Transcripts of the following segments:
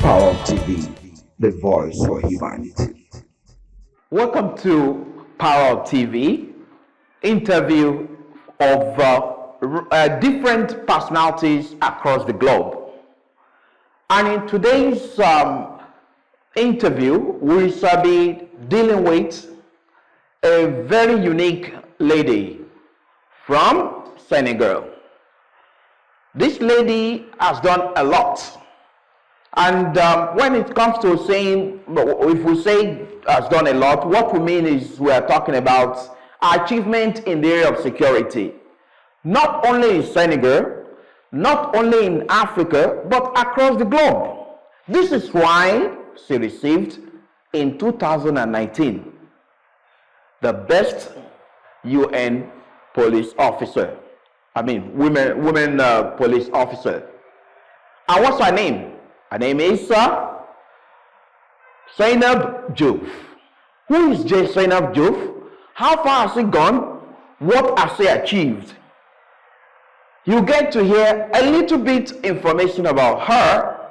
Parrot TV, the voice for humanity. Welcome to Parrot TV, interview of different personalities across the globe. And in today's interview, we shall be dealing with a very unique lady from Senegal. This lady has done a lot. And when it comes to saying, if we say has done a lot, what we mean is we are talking about achievement in the area of security. Not only in Senegal, not only in Africa, but across the globe. This is why she received in 2019 the best UN police officer. Women police officer. And what's her name? Her name is Seynabou. Who is Seynabou? How far has she gone? What has she achieved? You get to hear a little bit information about her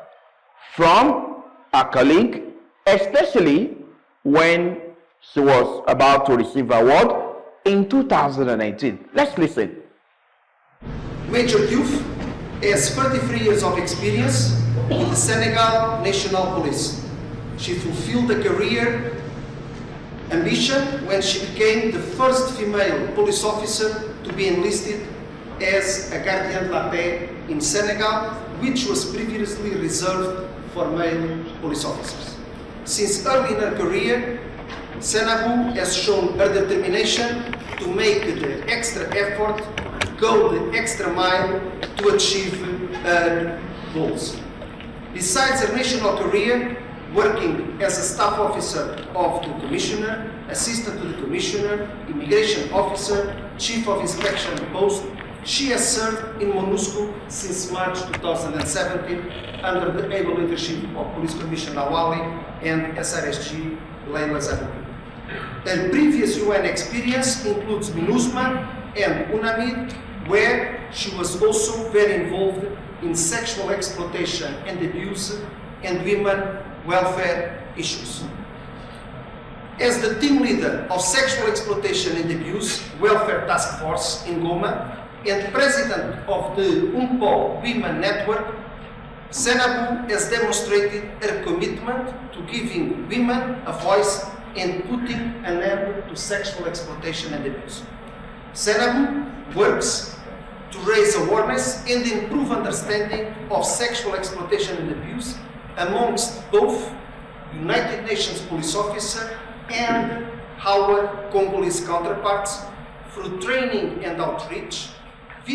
from a colleague, especially when she was about to receive an award in 2019. Let's listen. Major Diouf has 33 years of experience in the Senegal National Police. She fulfilled a career ambition when she became the first female police officer to be enlisted as a Gardien de la Paix in Senegal, which was previously reserved for male police officers. Since early in her career, Seynabou has shown her determination to make the extra effort, go the extra mile to achieve her goals. Besides her national career, working as a staff officer of the Commissioner, assistant to the Commissioner, immigration officer, chief of inspection post, she has served in MONUSCO since March 2017 under the able leadership of Police Commissioner Awardee and SRSG Leila Zahoui. Her previous UN experience includes MINUSMA and UNAMID, where she was also very involved in sexual exploitation and abuse and women welfare issues. As the team leader of Sexual Exploitation and Abuse Welfare Task Force in Goma and president of the UNPOL Women Network, Seynabou has demonstrated her commitment to giving women a voice and putting an end to sexual exploitation and abuse. Seynabou works to raise awareness and improve understanding of sexual exploitation and abuse amongst both United Nations police officers and our Congolese counterparts through training and outreach.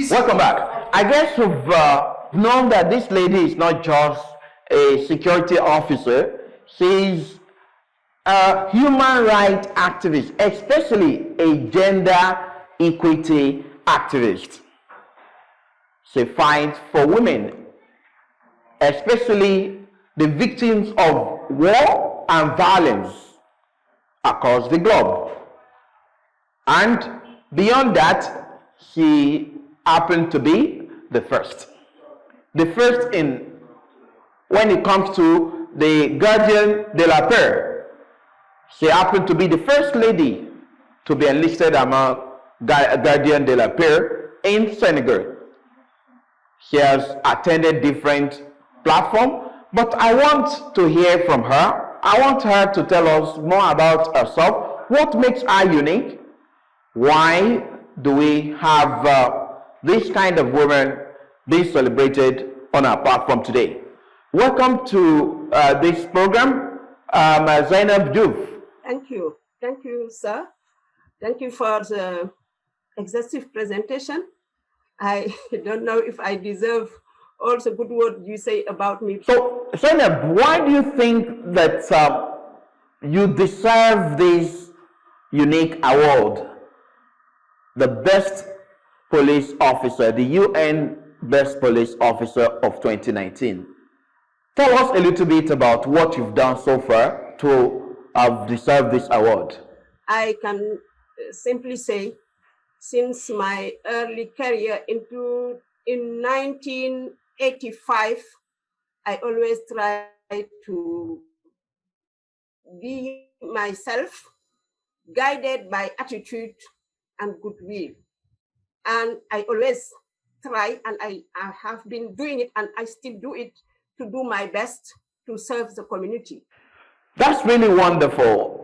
Welcome back. I guess you've known that this lady is not just a security officer, she's a human rights activist, especially a gender equity activist. She fights for women, especially the victims of war and violence across the globe. And beyond that, she happened to be the first. The first in when it comes to the Gardien de la Paix. She happened to be the first lady to be enlisted among Gardien de la Paix in Senegal. She has attended different platforms, but I want to hear from her. I want her to tell us more about herself. What makes her unique? Why do we have this kind of women being celebrated on our platform today? Welcome to this program, Seynabou. Thank you, sir. Thank you for the exhaustive presentation. I don't know if I deserve all the good words you say about me. So, Seynabou, why do you think that you deserve this unique award, the best police officer, the UN Best Police Officer of 2019? Tell us a little bit about what you've done so far to have deserved this award. I can simply say, since my early career in 1985, I always try to be myself, guided by attitude and goodwill. And I always try, and I have been doing it, and I still do it, to do my best to serve the community. That's really wonderful.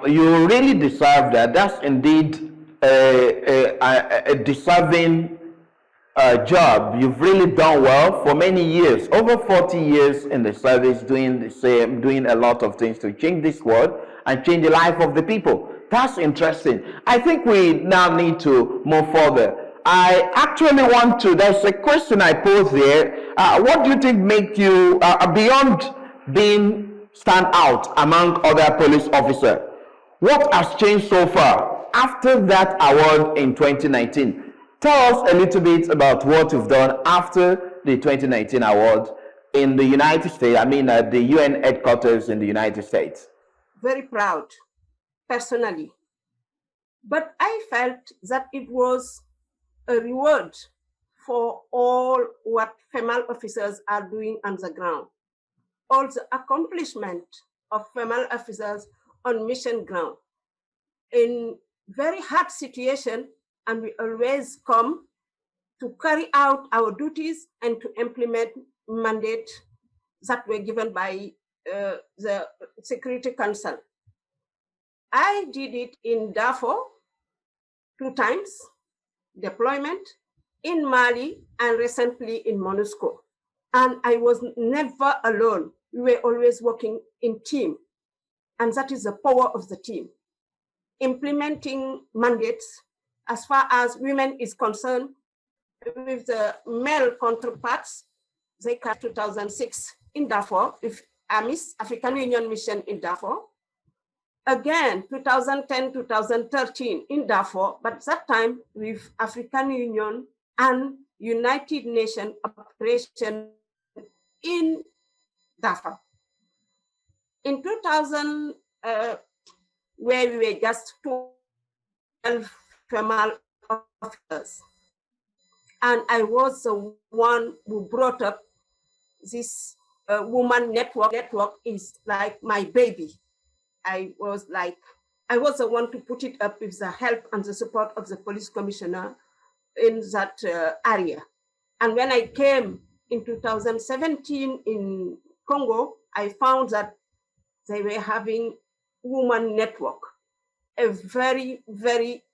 You really deserve that. That's indeed a deserving job. You've really done well for many years, over 40 years in the service, doing the same, doing a lot of things to change this world and change the life of the people. That's interesting. I think we now need to move further. I actually want to, there's a question I posed there. What do you think make you, beyond being stand out among other police officers, what has changed so far after that award in 2019? Tell us a little bit about what you've done after the 2019 award in the United States, I mean at the UN headquarters in the United States. Very proud, personally. But I felt that it was a reward for all what female officers are doing on the ground. All the accomplishment of female officers on mission ground in very hard situation, and we always come to carry out our duties and to implement mandate that were given by the Security Council. I did it in Darfur 2 times, deployment, in Mali, and recently in MONUSCO. And I was never alone. We were always working in team. And that is the power of the team. Implementing mandates as far as women is concerned, with the male counterparts, they cut 2006 in Darfur, with AMIS, African Union Mission in Darfur. Again, 2010, 2013 in Darfur, but that time with African Union and United Nations operation in Darfur. In 2000, where we were just 12 female officers, and I was the one who brought up this woman network. Network is like my baby. I was the one to put it up with the help and the support of the police commissioner in that area. And when I came in 2017 in Congo, I found that they were having woman network, a very, very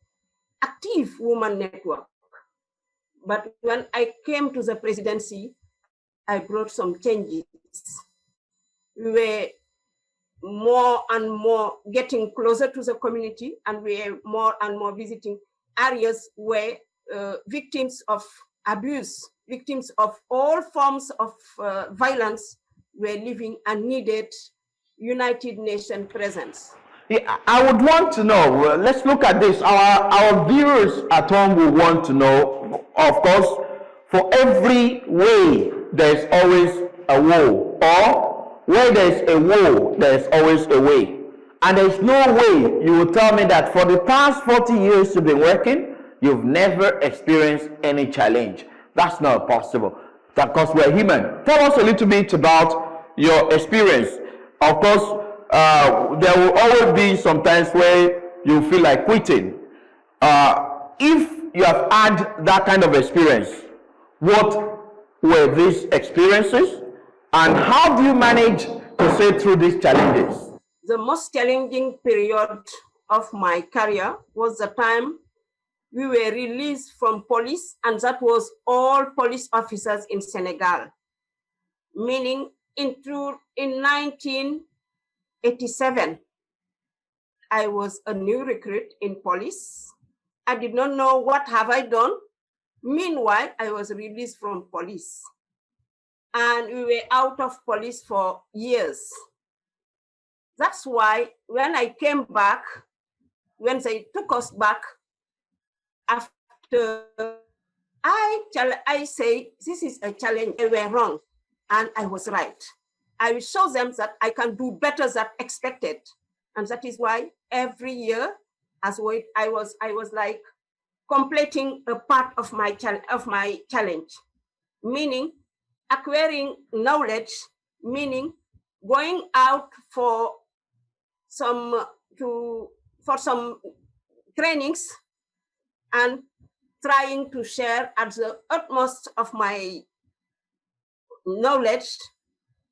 active woman network. But when I came to the presidency, I brought some changes. We were more and more getting closer to the community, and we are more and more visiting areas where victims of abuse, victims of all forms of violence were living and needed United Nations presence. Yeah, I would want to know, let's look at this. Our viewers at home will want to know, of course, for every way, there's always a woe, or where there's a woe, there's always a way. And there's no way you will tell me that for the past 40 years you've been working, you've never experienced any challenge. That's not possible, because we're human. Tell us a little bit about your experience. Of course, there will always be some times where you feel like quitting. If you have had that kind of experience, what were these experiences, and how do you manage to sail through these challenges? The most challenging period of my career was the time we were released from police, and that was all police officers in Senegal. Meaning in 1987, I was a new recruit in police. I did not know what have I done. Meanwhile, I was released from police. And we were out of police for years. That's why when I came back, when they took us back, after I say, this is a challenge, they were wrong, and I was right. I will show them that I can do better than expected. And that is why every year, as I was like completing a part of my challenge, meaning acquiring knowledge, meaning going out for some trainings and trying to share at the utmost of my knowledge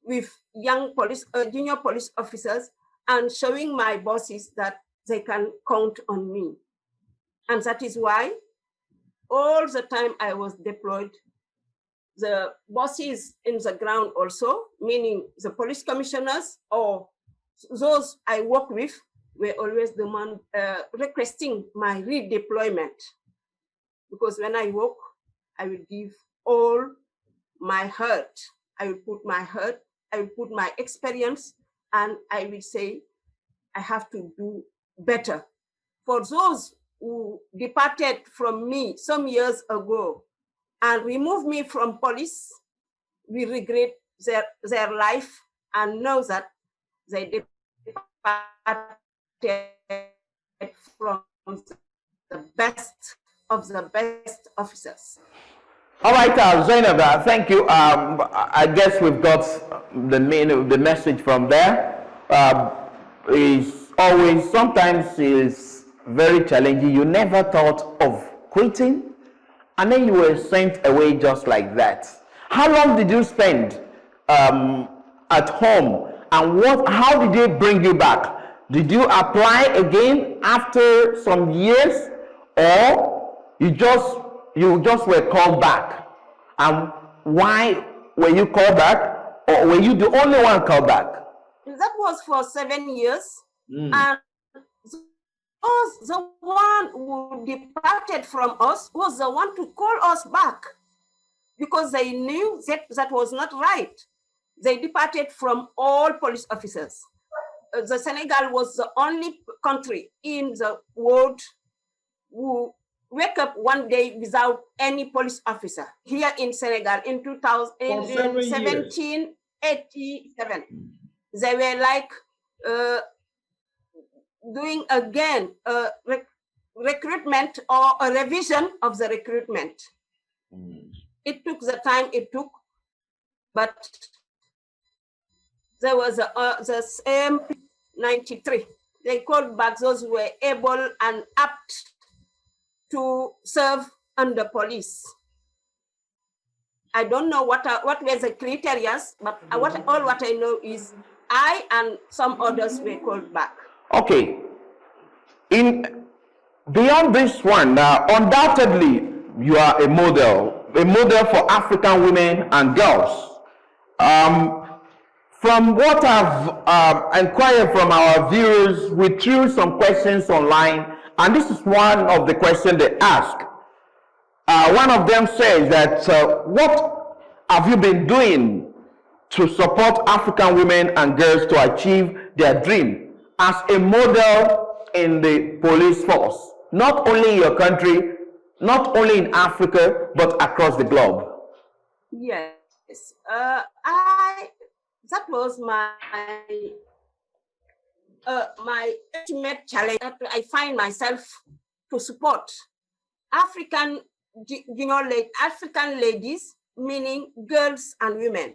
with young junior police officers, and showing my bosses that they can count on me. And that is why all the time I was deployed, the bosses in the ground also, meaning the police commissioners or those I work with, were always requesting my redeployment. Because when I work, I will give all my heart. I will put my heart, I will put my experience, and I will say, I have to do better. For those who departed from me some years ago and removed me from police, we regret their life and know that they departed from the best of the best officers. All right, Seynabou, thank you. I guess we've got the message from there. Is always, sometimes is very challenging. You never thought of quitting, and then you were sent away just like that. How long did you spend at home, and how did they bring you back? Did you apply again after some years, or you just were called back? And why were you called back, or were you the only one called back? That was for 7 years, and the one who departed from us was the one to call us back, because they knew that was not right. They departed from all police officers. The Senegal was the only country in the world who wake up one day without any police officer. Here in Senegal in 1787, they were like doing again a recruitment or a revision of the recruitment. It took the time it took, but there was the same 93. They called back those who were able and apt to serve under police. I don't know what were the criteria, but what I know is I and some others were called back. Okay. Beyond this one, undoubtedly you are a model for African women and girls. From what I've inquired from our viewers, we threw some questions online, and this is one of the questions they ask. One of them says that, what have you been doing to support African women and girls to achieve their dream as a model in the police force, not only in your country, not only in Africa, but across the globe? Yes, that was my ultimate challenge. I find myself to support African ladies, meaning girls and women.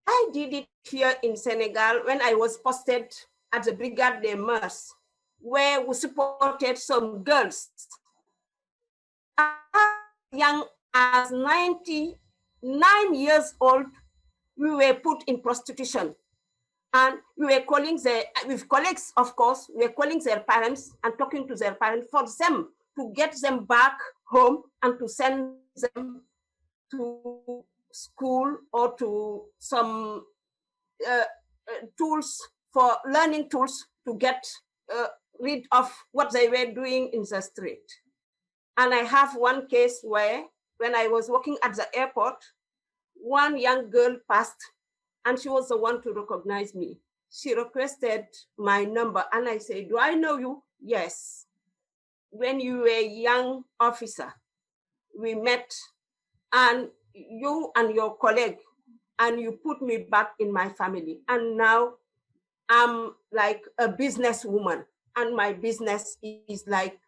I did it here in Senegal when I was posted at the Brigade des Mœurs, where we supported some girls as young as 99 years old. We were put in prostitution, and we were calling with colleagues, of course, we were calling their parents and talking to their parents for them to get them back home and to send them to school or to some tools, for learning tools, to get rid of what they were doing in the street. And I have one case where, when I was working at the airport, one young girl passed, and she was the one to recognize me. She requested my number, and I said, "Do I know you?" "Yes. When you were a young officer, we met, and you and your colleague, and you put me back in my family. And now I'm like a businesswoman, and my business is like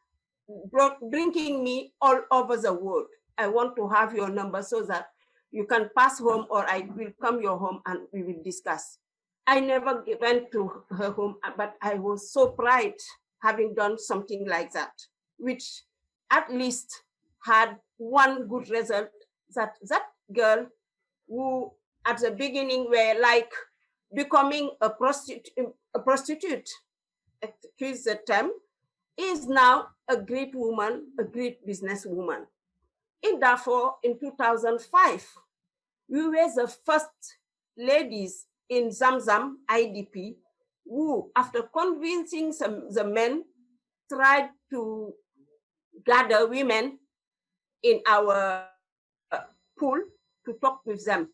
bringing me all over the world. I want to have your number so that you can pass home, or I will come your home and we will discuss." I never went to her home, but I was so proud having done something like that, which at least had one good result, that that girl who at the beginning were like becoming a prostitute, excuse the term, is now a great woman, a great businesswoman. In Darfur in 2005, we were the first ladies in Zamzam IDP who, after convincing the men, tried to gather women in our pool to talk with them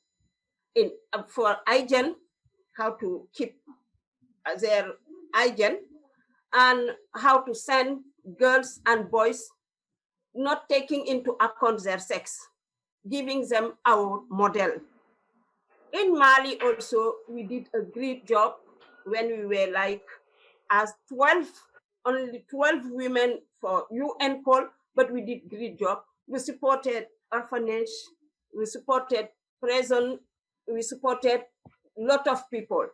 for hygiene, how to keep their hygiene, and how to send girls and boys, not taking into account their sex, giving them our model. In Mali also, we did a great job when we were like as 12, only 12 women for UN call, but we did great job. We supported orphanage, we supported prison, we supported a lot of people,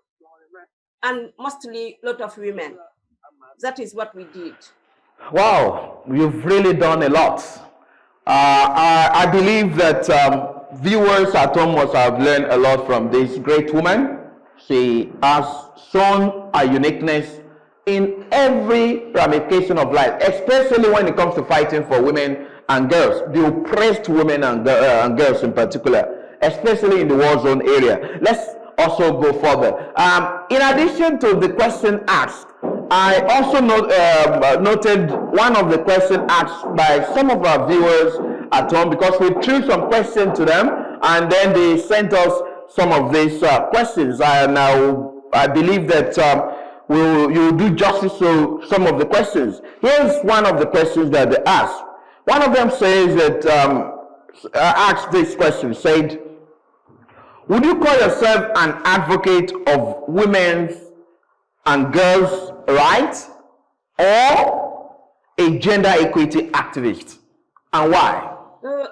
and mostly a lot of women. That is what we did. Wow, you've really done a lot. I believe that viewers at home must have learned a lot from this great woman. She has shown a uniqueness in every ramification of life, especially when it comes to fighting for women and girls, the oppressed women and girls in particular, especially in the war zone area. Let's also go further. In addition to the question asked, I also noted one of the questions asked by some of our viewers at home, because we threw some questions to them and then they sent us some of these questions, and I believe that you'll do justice to some of the questions. Here's one of the questions that they asked. One of them says that, asked this question, said, would you call yourself an advocate of women's and girls' rights, or a gender equity activist, and why?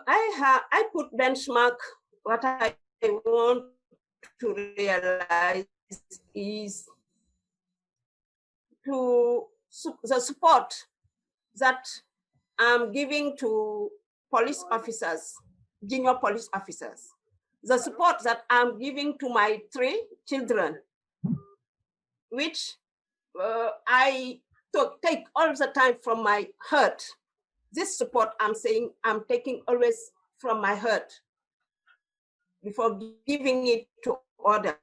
I put benchmark. What I want to realize is to the support that I'm giving to police officers, junior police officers, the support that I'm giving to my 3 children, which I take all the time from my heart. This support I'm saying I'm taking always from my heart before giving it to others.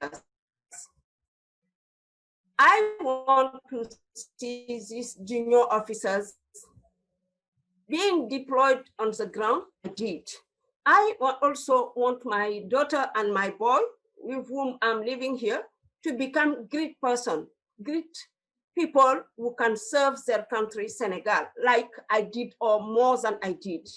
I want to see these junior officers being deployed on the ground. I did. I also want my daughter and my boy, with whom I'm living here, to become great person, great people who can serve their country, Senegal, like I did or more than I did.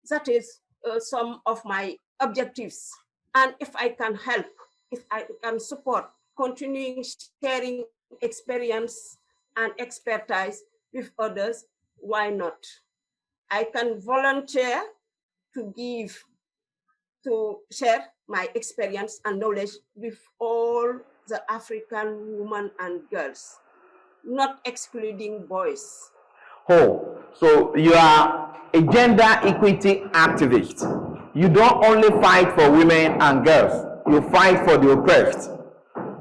That is some of my objectives. And if I can help, if I can support, continuing sharing experience and expertise with others, why not? I can volunteer to share my experience and knowledge with all the African women and girls, not excluding boys. Oh, so you are a gender equity activist. You don't only fight for women and girls, you fight for the oppressed.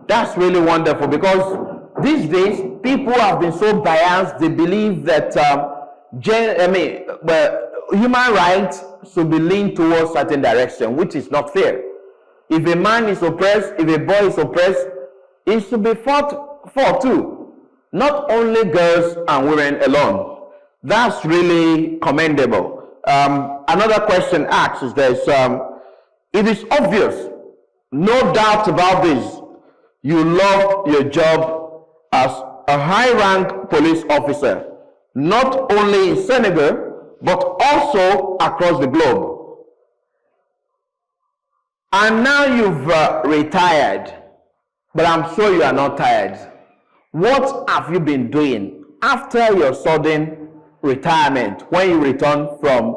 That's really wonderful, because these days people have been so biased. They believe that human rights should be leaned towards certain direction, which is not fair. If a man is oppressed, if a boy is oppressed, it should be fought for too, not only girls and women alone. That's really commendable. Another question asked is this: it is obvious, no doubt about this, you love your job as a high-rank police officer, not only in Senegal, but also across the globe. And now you've retired, but I'm sure you are not tired. What have you been doing after your sudden retirement, when you return from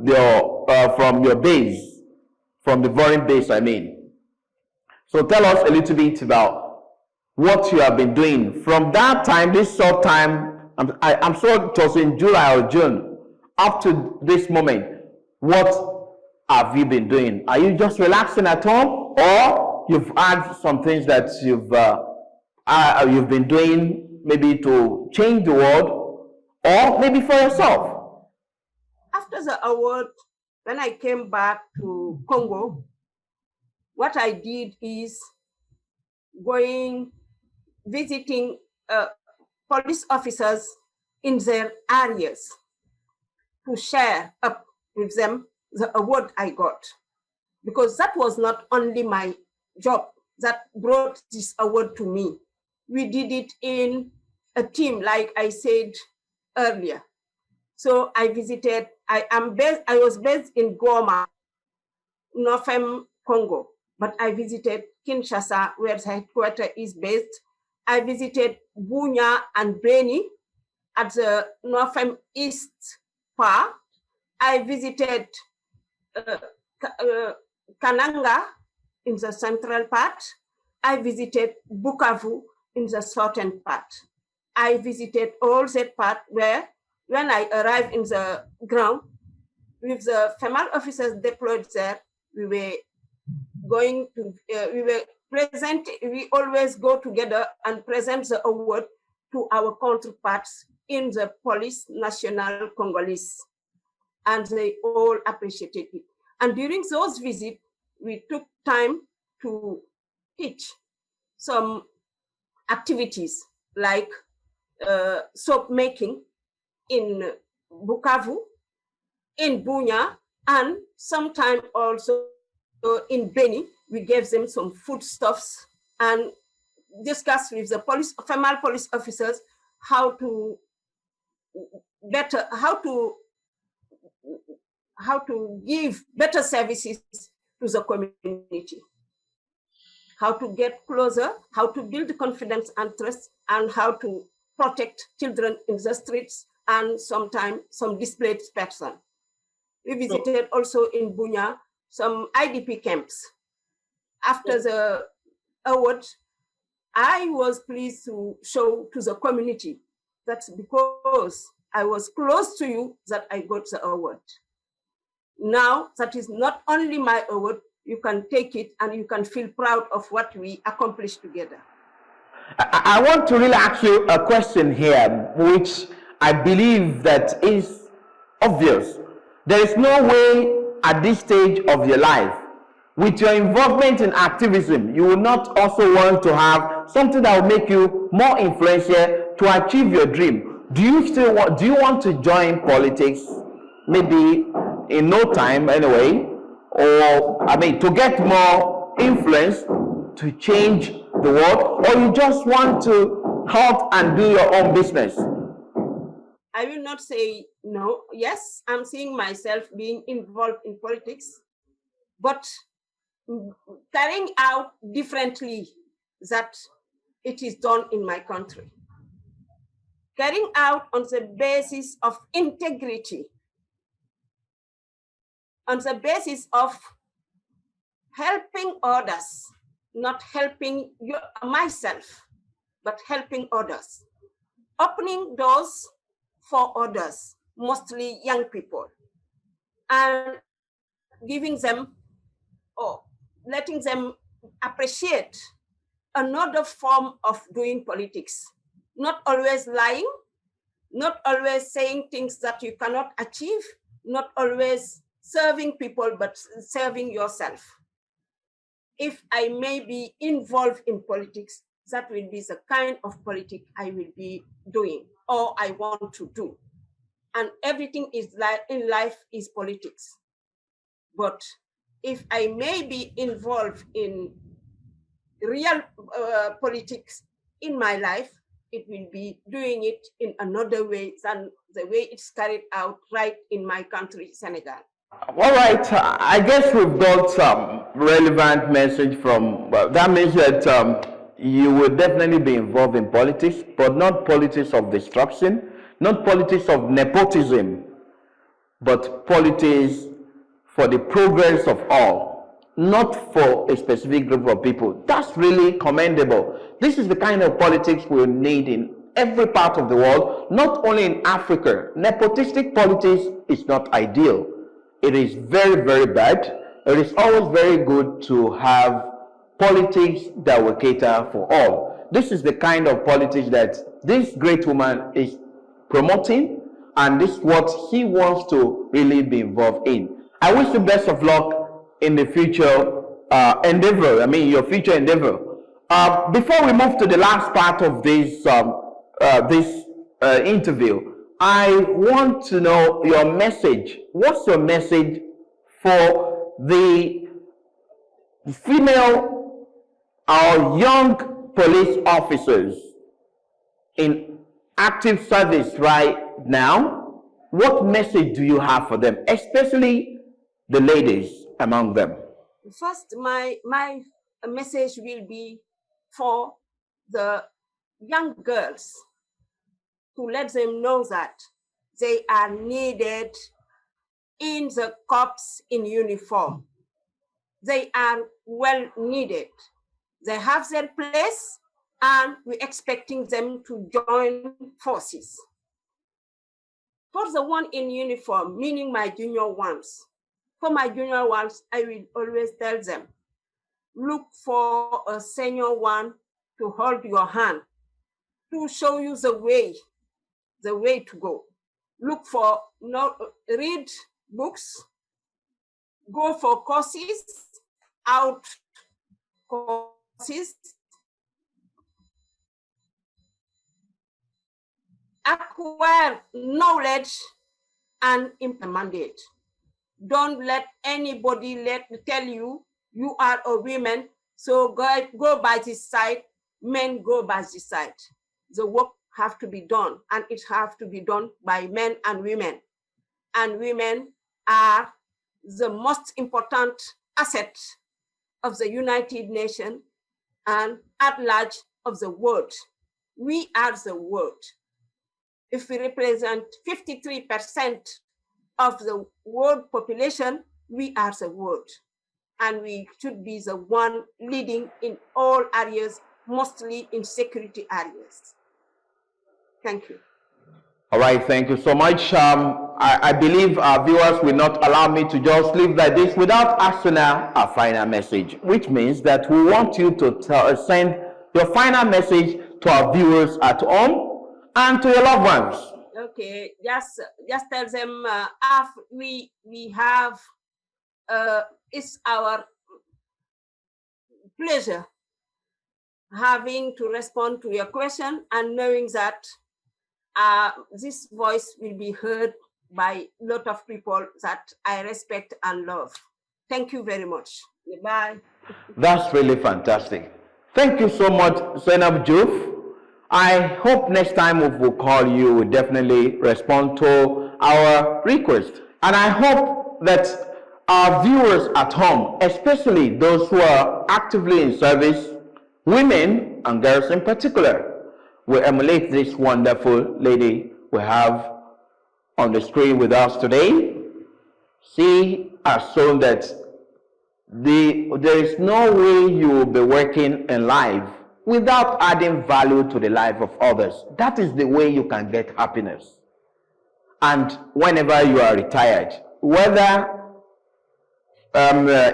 your base, from the foreign base, I mean? So tell us a little bit about what you have been doing from that time, this short time. I'm sure it was in July or June, up to this moment. What have you been doing? Are you just relaxing at home, or you've had some things that you've been doing, maybe to change the world, or maybe for yourself? After the award, when I came back to Congo, what I did is visiting police officers in their areas to share up with them the award I got. Because that was not only my job that brought this award to me. We did it in a team, like I said earlier. So I visited, I was based in Goma, Northern Congo, but I visited Kinshasa, where the headquarters is based. I visited Bunya and Beni at the northern east part. I visited Kananga in the central part. I visited Bukavu in the southern part. I visited all that part where, when I arrived in the ground, with the female officers deployed there, we were going to, we always go together and present the award to our counterparts in the Police National Congolese. And they all appreciated it. And during those visits, we took time to teach some activities like soap making in Bukavu, in Bunya, and sometime also in Beni. We gave them some foodstuffs and discussed with the female police officers how to give better services to the community, how to get closer, how to build confidence and trust, and how to protect children in the streets and sometimes some displaced person. We visited also in Bunya some IDP camps. After the award, I was pleased to show to the community that's because I was close to you that I got the award. Now, that is not only my award, you can take it and you can feel proud of what we accomplished together. I want to really ask you a question here, which I believe that is obvious. There is no way at this stage of your life, with your involvement in activism, you will not also want to have something that will make you more influential to achieve your dream. Do you want to join politics, maybe in no time anyway, or to get more influence to change the world, or you just want to help and do your own business? I will not say no. Yes, I'm seeing myself being involved in politics, but carrying out differently that it is done in my country. Carrying out on the basis of integrity, on the basis of helping others, not helping myself, but helping others. Opening doors for others, mostly young people, and giving them, or letting them appreciate another form of doing politics. Not always lying, not always saying things that you cannot achieve, not always serving people, but serving yourself. If I may be involved in politics, that will be the kind of politics I will be doing or I want to do. And everything is in life is politics. But if I may be involved in real politics in my life, it will be doing it in another way than the way it's carried out right in my country, Senegal. All right, I guess we've got some relevant message from, well, that means that you will definitely be involved in politics, but not politics of destruction, not politics of nepotism, but politics for the progress of all, not for a specific group of people. That's really commendable. This is the kind of politics we need in every part of the world, not only in Africa. Nepotistic politics is not ideal. It is very, very bad. It is always very good to have politics that will cater for all. This is the kind of politics that this great woman is promoting, and this is what he wants to really be involved in. I wish you best of luck in the future endeavor, your future endeavor. Before we move to the last part of this interview, I want to know your message. What's your message for the female or young police officers in active service right now? What message do you have for them, especially the ladies among them? First, my message will be for the young girls, to let them know that they are needed in the corps in uniform. They are well needed. They have their place, and we're expecting them to join forces. For the one in uniform, meaning my junior ones, for my junior ones, I will always tell them, look for a senior one to hold your hand, to show you the way to go. Look for, read books, go for courses, out courses, acquire knowledge and implement it. Don't let anybody tell you you are a woman, so go by this side, men go by this side. The work have to be done, and it have to be done by men and women. And women are the most important asset of the United Nations and at large of the world. We are the world. If we represent 53% of the world population, we are the world. And we should be the one leading in all areas, mostly in security areas. Thank you. All right, thank you so much. I believe our viewers will not allow me to just leave like this without asking a final message, which means that we want you to send your final message to our viewers at home and to your loved ones. Okay, just tell them we have, it's our pleasure having to respond to your question and knowing that this voice will be heard by a lot of people that I respect and love. Thank you very much. Goodbye. That's really fantastic. Thank you so much, Seynabou Diouf. I hope next time we will call you, we'll definitely respond to our request. And I hope that our viewers at home, especially those who are actively in service, women and girls in particular, will emulate this wonderful lady we have on the screen with us today. She has shown that there is no way you will be working in life without adding value to the life of others. That is the way you can get happiness. And whenever you are retired, whether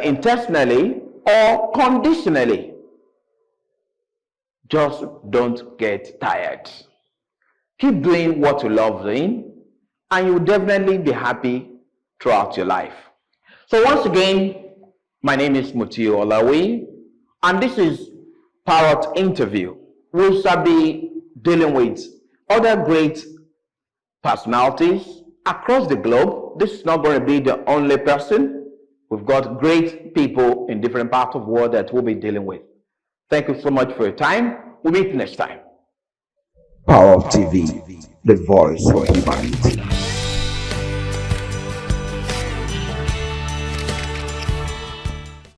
intentionally or conditionally, just don't get tired. Keep doing what you love doing, and you'll definitely be happy throughout your life. So once again, my name is Mutio Olawi, and this is Parrot Interview. We shall be dealing with other great personalities across the globe. This is not going to be the only person. We've got great people in different parts of the world that we'll be dealing with. Thank you so much for your time. We'll meet next time. Power of TV, the voice for humanity.